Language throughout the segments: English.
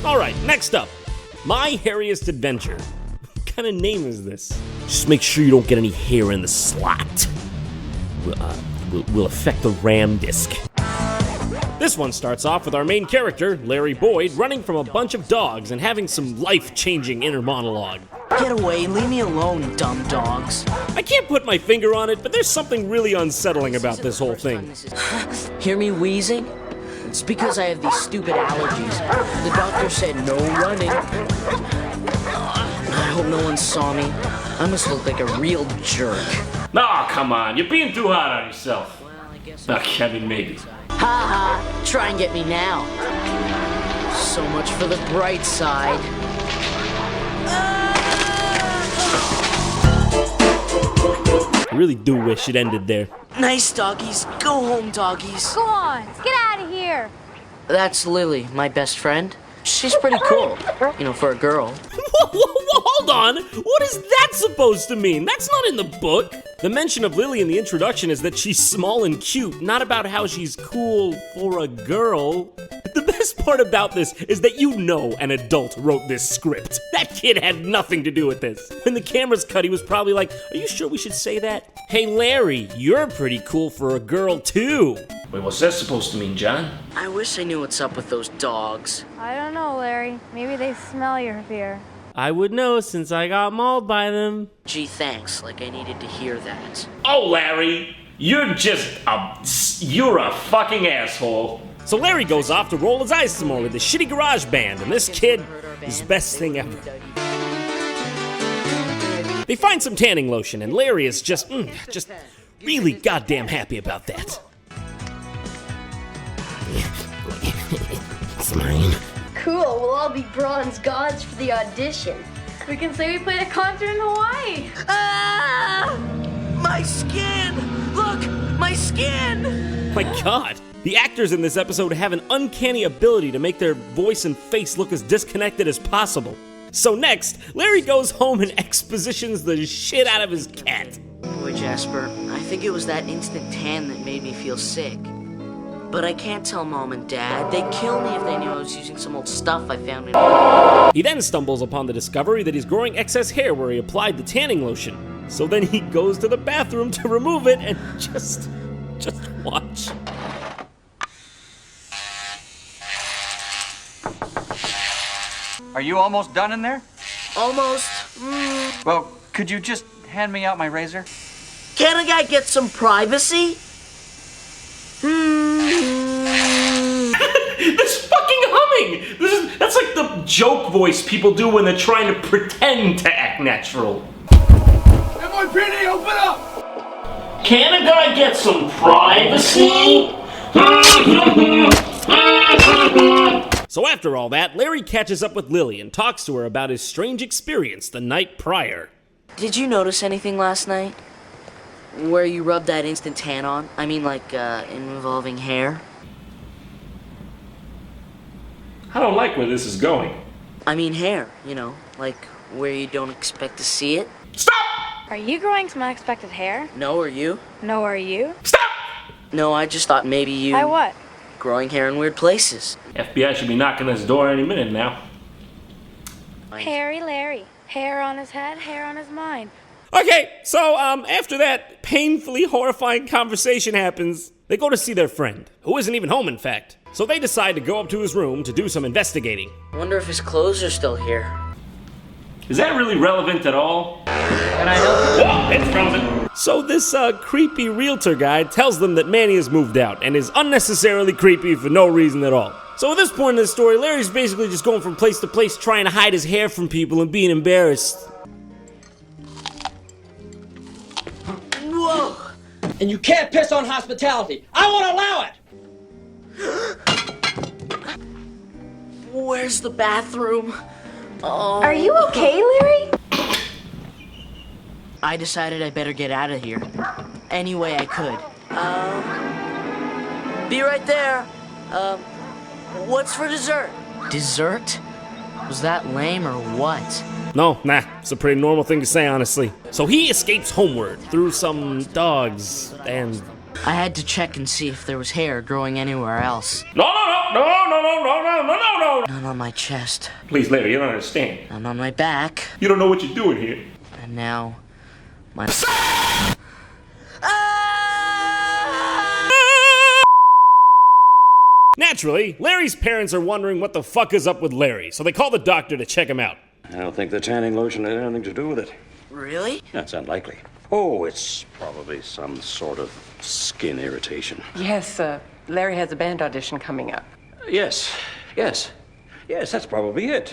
Alright, next up. My Hairiest Adventure. What kind of name is this? Just make sure you don't get any hair in the slot. Will affect the RAM disk. This one starts off with our main character, Larry Boyd, running from a bunch of dogs and having some life-changing inner monologue. Get away, leave me alone, dumb dogs. I can't put my finger on it, but there's something really unsettling about this whole thing. Hear me wheezing? It's because I have these stupid allergies. The doctor said no running. I hope no one saw me. I must look like a real jerk. Oh, come on. You're being too hard on yourself. Well, I guess Kevin, maybe. Ha ha, try and get me now. So much for the bright side. I really do wish it ended there. Nice doggies, go home doggies. Go on, let's get out of here. That's Lily, my best friend. She's pretty cool, you know, for a girl. Whoa, hold on! What is that supposed to mean? That's not in the book! The mention of Lily in the introduction is that she's small and cute, not about how she's cool for a girl. The best part about this is that you know an adult wrote this script. That kid had nothing to do with this. When the cameras cut, he was probably like, are you sure we should say that? Hey Larry, you're pretty cool for a girl too. Wait, what's that supposed to mean, John? I wish I knew what's up with those dogs. I don't know, Larry. Maybe they smell your fear. I would know since I got mauled by them. Gee, thanks, like I needed to hear that. Oh, Larry, you're a fucking asshole. So Larry goes off to roll his eyes some more with his shitty garage band, and this kid is the best thing ever. They find some tanning lotion, and Larry is just really goddamn happy about that. It's mine. Cool, we'll all be bronze gods for the audition. We can say we played a concert in Hawaii. Ah! My skin! Look, my skin! My God. The actors in this episode have an uncanny ability to make their voice and face look as disconnected as possible. So next, Larry goes home and expositions the shit out of his cat. Boy, Jasper, I think it was that instant tan that made me feel sick. But I can't tell Mom and Dad. They'd kill me if they knew I was using some old stuff I found in... He then stumbles upon the discovery that he's growing excess hair where he applied the tanning lotion. So then he goes to the bathroom to remove it and just watch. Are you almost done in there? Almost. Well, could you just hand me out my razor? Can a guy get some privacy? This fucking humming! That's like the joke voice people do when they're trying to pretend to act natural. NYPD, open up! Can a guy get some privacy? So after all that, Larry catches up with Lily and talks to her about his strange experience the night prior. Did you notice anything last night? Where you rubbed that instant tan on? I mean, like, involving hair? I don't like where this is going. I mean hair, you know, like where you don't expect to see it. Stop! Are you growing some unexpected hair? No, are you? No, are you? Stop! No, I just thought maybe you... I what? Growing hair in weird places. FBI should be knocking this door any minute now. Hairy Larry. Hair on his head, hair on his mind. Okay, so after that painfully horrifying conversation happens, they go to see their friend, who isn't even home in fact. So they decide to go up to his room to do some investigating. Wonder if his clothes are still here. Is that really relevant at all? And I know... Oh, it's relevant. So this creepy realtor guy tells them that Manny has moved out and is unnecessarily creepy for no reason at all. So at this point in the story, Larry's basically just going from place to place trying to hide his hair from people and being embarrassed. Whoa! And you can't piss on hospitality. I won't allow it! Where's the bathroom? Oh. Are you okay, Larry? I decided I better get out of here. Any way I could. Be right there. What's for dessert? Dessert? Was that lame or what? No, nah, it's a pretty normal thing to say, honestly. So he escapes homeward through some dogs and I had to check and see if there was hair growing anywhere else. No. None on my chest. Please, Larry, you don't understand. None on my back. You don't know what you're doing here. And now, my... Naturally, Larry's parents are wondering what the fuck is up with Larry, so they call the doctor to check him out. I don't think the tanning lotion had anything to do with it. Really? That's unlikely. Oh, it's probably some sort of skin irritation. Yes, Larry has a band audition coming up. Yes, that's probably it.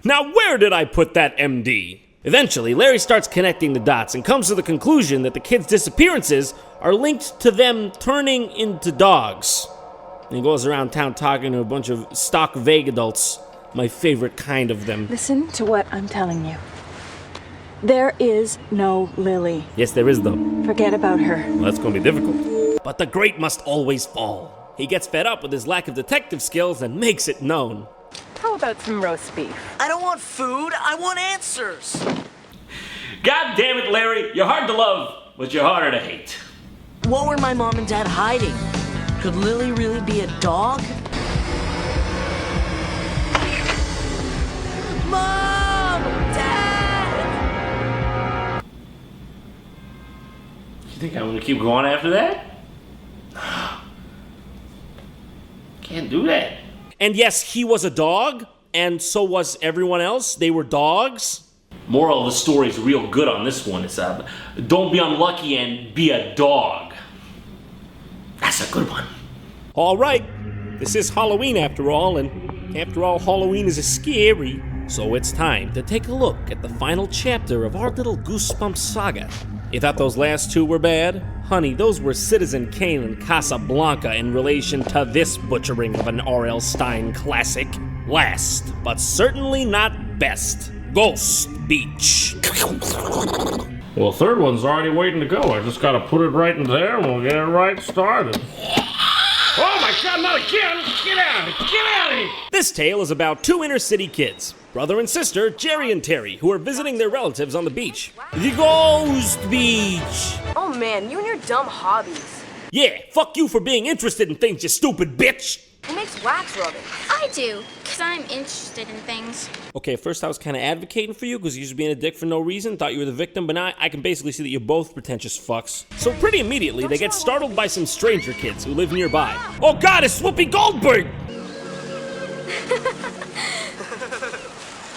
Now where did I put that MD? Eventually, Larry starts connecting the dots and comes to the conclusion that the kids' disappearances are linked to them turning into dogs. And he goes around town talking to a bunch of stock vague adults, my favorite kind of them. Listen to what I'm telling you. There is no Lily. Yes, there is, though. Forget about her. Well, that's gonna be difficult. But the great must always fall. He gets fed up with his lack of detective skills and makes it known. How about some roast beef? I don't want food, I want answers. God damn it, Larry. You're hard to love, but you're harder to hate. What were my mom and dad hiding? Could Lily really be a dog? Mom! Dad! You think I'm gonna keep going after that? Can't do that. And yes, he was a dog, and so was everyone else. They were dogs. Moral of the story is real good on this one. It's don't be unlucky and be a dog. That's a good one. All right, this is Halloween after all, and after all, Halloween is scary. So it's time to take a look at the final chapter of our little Goosebumps saga. You thought those last two were bad? Honey, those were Citizen Kane and Casablanca in relation to this butchering of an R.L. Stine classic. Last, but certainly not best, Ghost Beach. Well, third one's already waiting to go. I just gotta put it right in there and we'll get it right started. Oh my God, not again! Get out of here! This tale is about two inner city kids, brother and sister Jerry and Terry, who are visiting their relatives on the beach. The Ghost Beach! Oh man, you and your dumb hobbies. Yeah, fuck you for being interested in things, you stupid bitch! Who makes wax rubbing? I do, because I'm interested in things. Okay, at first I was kind of advocating for you because you was being a dick for no reason, thought you were the victim, but now I can basically see that you're both pretentious fucks. So pretty immediately, they get startled by some stranger kids who live nearby. Oh God, it's Whoopi Goldberg!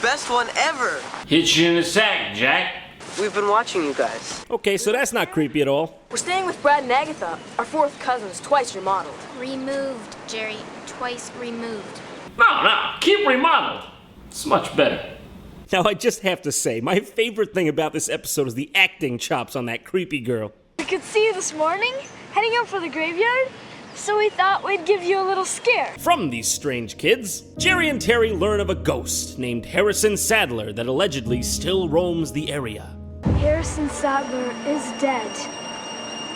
Best one ever! Hit you in the sack, Jack. We've been watching you guys. Okay, so that's not creepy at all. We're staying with Brad and Agatha, our fourth cousins, twice remodeled. Removed, Jerry. Twice removed. No, keep remodeled. It's much better. Now I just have to say, my favorite thing about this episode is the acting chops on that creepy girl. We could see you this morning, heading out for the graveyard, so we thought we'd give you a little scare. From these strange kids, Jerry and Terry learn of a ghost named Harrison Sadler that allegedly still roams the area. Harrison Sadler is dead,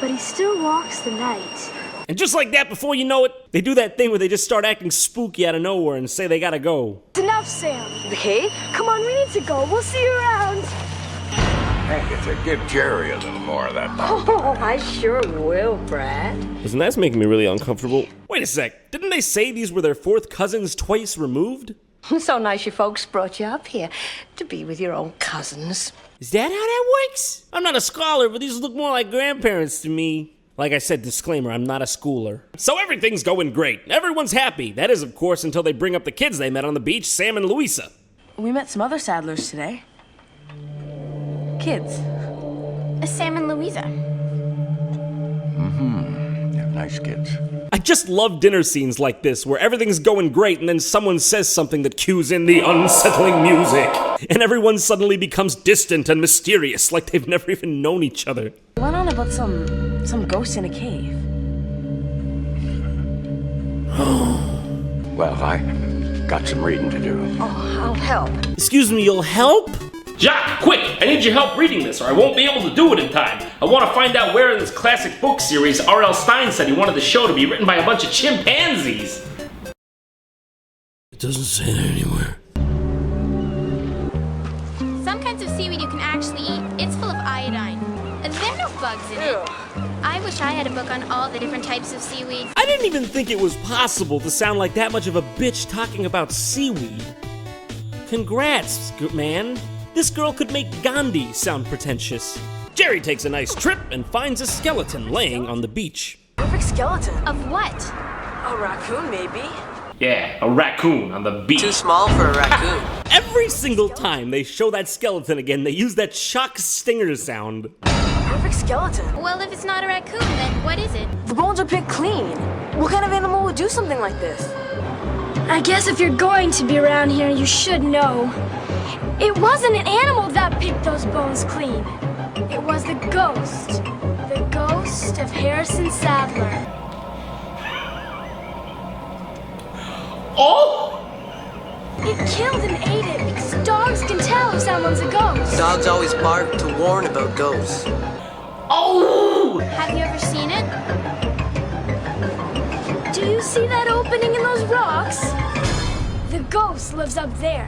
but he still walks the night. And just like that, before you know it, they do that thing where they just start acting spooky out of nowhere and say they gotta go. It's enough, Sam. Okay? Come on, we need to go. We'll see you around. Hey, to give Jerry a little more of that. Oh, I sure will, Brad. Listen, that's making me really uncomfortable. Wait a sec, didn't they say these were their fourth cousins twice removed? So nice your folks brought you up here to be with your own cousins. Is that how that works? I'm not a scholar, but these look more like grandparents to me. Like I said, disclaimer, I'm not a schooler. So everything's going great. Everyone's happy. That is, of course, until they bring up the kids they met on the beach, Sam and Louisa. We met some other Sadlers today. Kids. Sam and Louisa. Yeah, nice kids. I just love dinner scenes like this, where everything's going great and then someone says something that cues in the unsettling music. And everyone suddenly becomes distant and mysterious, like they've never even known each other. We went on about some ghost in a cave. Well, I got some reading to do. Oh, I'll help. Excuse me, you'll help? Jack, quick! I need your help reading this, or I won't be able to do it in time. I want to find out where in this classic book series R.L. Stine said he wanted the show to be written by a bunch of chimpanzees. It doesn't say that anywhere. Some kinds of seaweed you can actually eat. It's full of iodine. There are no bugs in it. I wish I had a book on all the different types of seaweed. I didn't even think it was possible to sound like that much of a bitch talking about seaweed. Congrats, man. This girl could make Gandhi sound pretentious. Jerry takes a nice trip and finds a skeleton laying on the beach. Perfect skeleton. Of what? A raccoon, maybe. Yeah, a raccoon on the beach. Too small for a raccoon. Every single time they show that skeleton again, they use that shock stinger sound. Perfect skeleton. Well, if it's not a raccoon, then what is it? The bones are picked clean. What kind of animal would do something like this? I guess if you're going to be around here, you should know. It wasn't an animal that picked those bones clean. It was the ghost. The ghost of Harrison Sadler. Oh! It killed and ate it because dogs can tell if someone's a ghost. Dogs always bark to warn about ghosts. Oh! Have you ever seen it? Do you see that opening in those rocks? The ghost lives up there.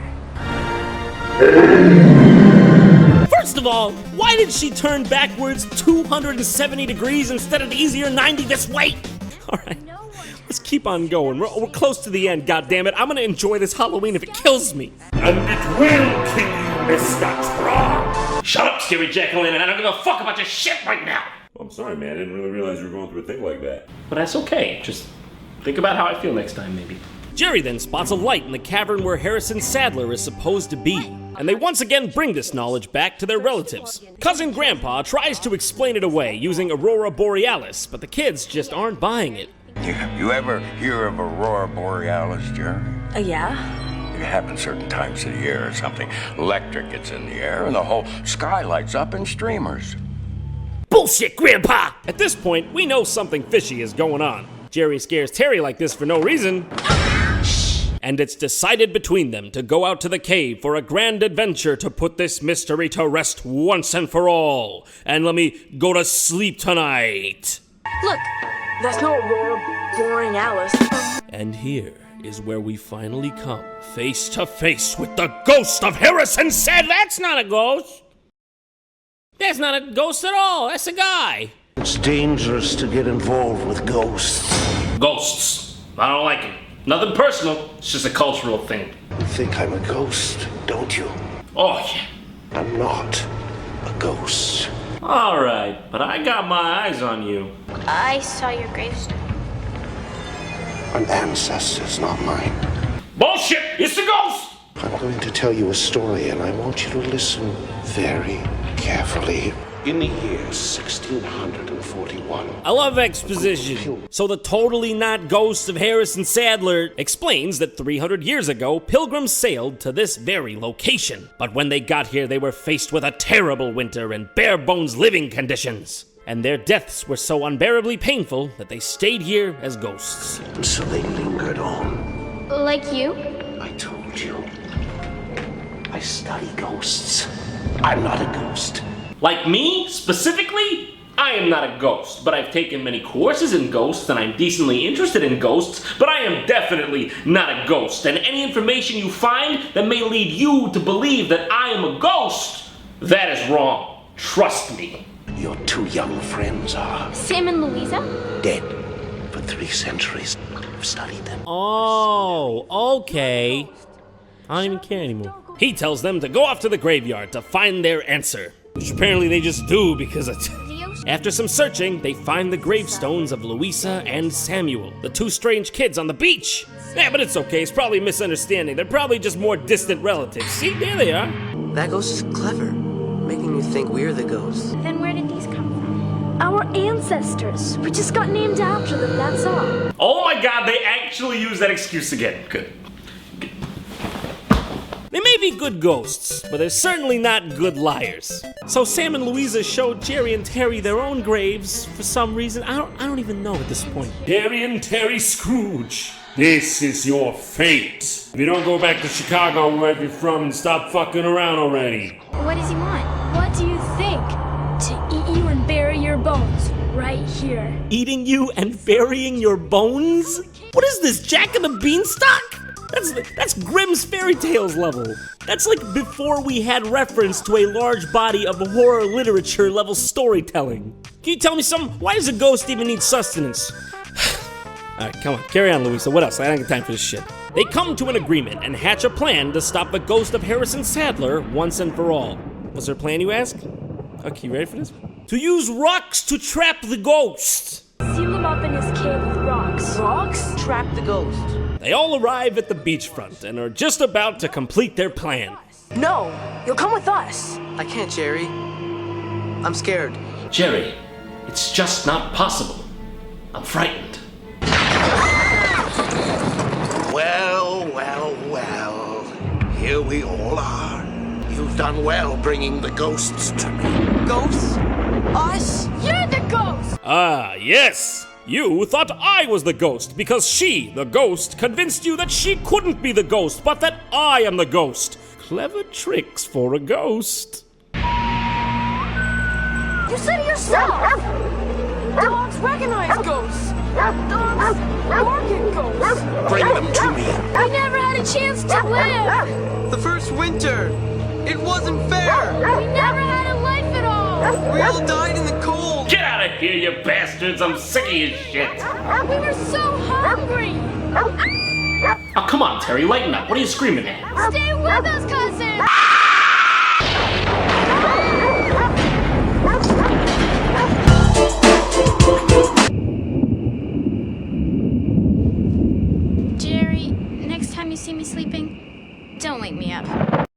First of all, why did she turn backwards 270 degrees instead of the easier 90 this way? All right, let's keep on going. We're close to the end, goddammit. I'm gonna enjoy this Halloween if it kills me. And it will kill you, Mr. Tron. Shut up, scary Jacqueline, and I don't give a fuck about your shit right now. I'm sorry, man. I didn't really realize you were going through a thing like that. But that's okay. Just think about how I feel next time, maybe. Jerry then spots a light in the cavern where Harrison Sadler is supposed to be, and they once again bring this knowledge back to their relatives. Cousin Grandpa tries to explain it away using Aurora Borealis, but the kids just aren't buying it. You ever hear of Aurora Borealis, Jerry? Yeah. It happens certain times of the year or something. Electric gets in the air and the whole sky lights up in streamers. Bullshit, Grandpa! At this point, we know something fishy is going on. Jerry scares Terry like this for no reason. And it's decided between them to go out to the cave for a grand adventure to put this mystery to rest once and for all. And let me go to sleep tonight. Look, that's no Aurora Borealis. And here is where we finally come face to face with the ghost of Harrison Sadler. That's not a ghost. That's not a ghost at all. That's a guy. It's dangerous to get involved with ghosts. Ghosts. I don't like them. Nothing personal. It's just a cultural thing. You think I'm a ghost, don't you? Oh, yeah. I'm not a ghost. All right, but I got my eyes on you. I saw your gravestone. An ancestor's not mine. Bullshit! It's a ghost! I'm going to tell you a story, and I want you to listen very carefully. In the year 1641. I love exposition. So the totally not ghost of Harrison Sadler explains that 300 years ago, pilgrims sailed to this very location. But when they got here, they were faced with a terrible winter and bare-bones living conditions. And their deaths were so unbearably painful that they stayed here as ghosts. And so they lingered on. Like you? I told you. I study ghosts. I'm not a ghost. Like me, specifically? I am not a ghost, but I've taken many courses in ghosts and I'm decently interested in ghosts, but I am definitely not a ghost. And any information you find that may lead you to believe that I am a ghost, that is wrong. Trust me. Your two young friends are Sam and Louisa? dead for 3 centuries. I've studied them. Oh, okay. I don't even care anymore. He tells them to go off to the graveyard to find their answer. Which apparently they just do because after some searching, they find the gravestones of Louisa and Samuel, the 2 strange kids on the beach. Yeah, but it's okay. It's probably a misunderstanding. They're probably just more distant relatives. See, there they are. That ghost is clever, making you think we're the ghosts. Then where did these come from? Our ancestors. We just got named after them, that's all. Oh my god, they actually use that excuse again. Good. They may be good ghosts, but they're certainly not good liars. So Sam and Louisa showed Jerry and Terry their own graves for some reason. I don't even know at this point. Jerry and Terry Scrooge, this is your fate. If you don't go back to Chicago, wherever you're from, and stop fucking around already. What does he want? What do you think? To eat you and bury your bones right here. Eating you and burying your bones? What is this, Jack and the Beanstalk? That's Grimm's fairy tales level. That's like before we had reference to a large body of horror literature level storytelling. Can you tell me something? Why does a ghost even need sustenance? Alright, come on, carry on, Louisa. What else? I don't have time for this shit. They come to an agreement and hatch a plan to stop the ghost of Harrison Sadler once and for all. What's their plan, you ask? Okay, you ready for this? To use rocks to trap the ghost. Seal him up in his cave with rocks. Rocks? Trap the ghost. They all arrive at the beachfront and are just about to complete their plan. No, you'll come with us. I can't, Jerry. I'm scared. Jerry, it's just not possible. I'm frightened. Well, well, well. Here we all are. You've done well bringing the ghosts to me. Ghosts? Us? You're the ghost! Ah, yes! You thought I was the ghost because she, the ghost, convinced you that she couldn't be the ghost, but that I am the ghost. Clever tricks for a ghost. You said it yourself! Dogs recognize ghosts! Dogs bark at ghosts! Bring them to me. We never had a chance to live! The first winter! It wasn't fair! We never had a life at all! We all died in the cold! Get out of here, you bastards! I'm sick of your shit! We were so hungry! Oh, come on, Terry, lighten up. What are you screaming at? Stay with us, cousin! Jerry, next time you see me sleeping, don't wake me up.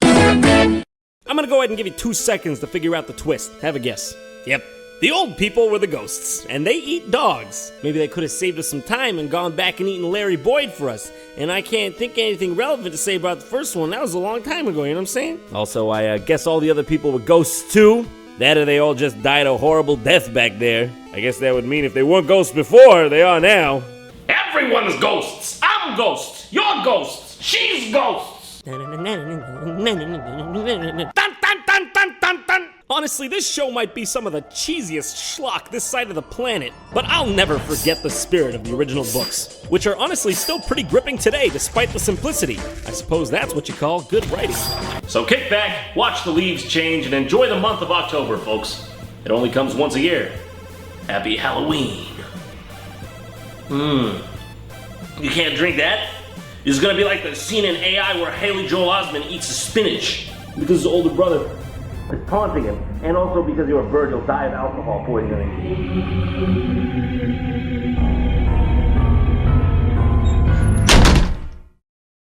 I'm gonna go ahead and give you 2 seconds to figure out the twist. Have a guess. Yep. The old people were the ghosts, and they eat dogs. Maybe they could have saved us some time and gone back and eaten Larry Boyd for us. And I can't think of anything relevant to say about the first one. That was a long time ago, you know what I'm saying? Also, I guess all the other people were ghosts too. That or they all just died a horrible death back there. I guess that would mean if they weren't ghosts before, they are now. Everyone's ghosts! I'm ghost! You're ghost! She's ghost! Dun, dun, dun, dun, dun. Honestly, this show might be some of the cheesiest schlock this side of the planet, but I'll never forget the spirit of the original books, which are honestly still pretty gripping today despite the simplicity. I suppose that's what you call good writing. So kick back, watch the leaves change, and enjoy the month of October, folks. It only comes once a year. Happy Halloween. You can't drink that? It's gonna be like the scene in AI where Haley Joel Osment eats the spinach because his older brother is taunting him, and also because your bird will die of alcohol poisoning.